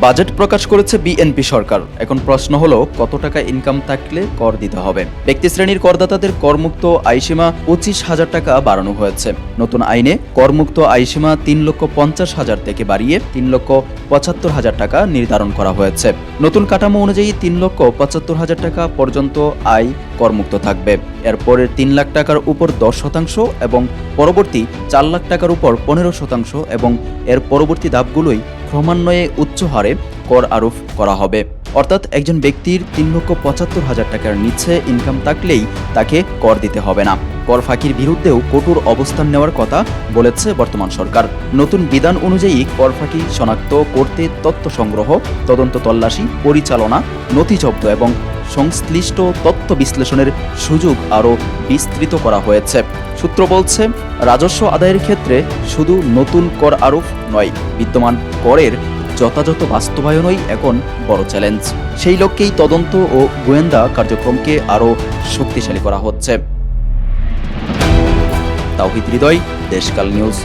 Budget প্রকাশ করেছে BNP সরকার। এখন প্রশ্ন হলো, কত টাকা ইনকাম থাকলে কর দিতে হবে? ব্যক্তি শ্রেণীর করদাতাদের করমুক্ত আয়সীমা 25,000 টাকা বাড়ানো হয়েছে। নতুন আইনে করমুক্ত আয়সীমা 3,50,000 থেকে বাড়িয়ে 3,75,000 টাকা নির্ধারণ করা হয়েছে। নতুন কাঠামো অনুযায়ী 3,75,000 টাকা পর্যন্ত আয় করমুক্ত থাকবে। এরপরের 3 লাখ টাকার উপর 10% এবং পরবর্তী 4 লাখ টাকার উপর 15% এবং এর পরবর্তী ধাপগুলোই ক্রমান্বয়ে উচ্চ হারে কর আরোপ করা হবে। অর্থাৎ একজন ব্যক্তির 3,75,000 টাকার নিচে ইনকাম থাকলেই তাকে কর দিতে হবে না। কর ফাঁকির বিরুদ্ধেও কঠোর অবস্থান নেওয়ার কথা বলেছে বর্তমান সরকার। নতুন বিধান অনুযায়ী কর ফাঁকি শনাক্ত করতে তথ্য সংগ্রহ, তদন্ত, তল্লাশি, পরিচালনা, নথি জব্দ এবং সংশ্লিষ্ট তথ্য বিশ্লেষণের সুযোগ আরও বিস্তৃত করা হয়েছে। সূত্র বলছে, রাজস্ব আদায়ের ক্ষেত্রে শুধু নতুন কর আরোপ নয়, বিদ্যমান করের যথাযথ বাস্তবায়নই এখন বড় চ্যালেঞ্জ। সেই লক্ষ্যেই তদন্ত ও গোয়েন্দা কার্যক্রমকে আরও শক্তিশালী করা হচ্ছে। তাওহিদ হৃদয়, দেশকাল নিউজ।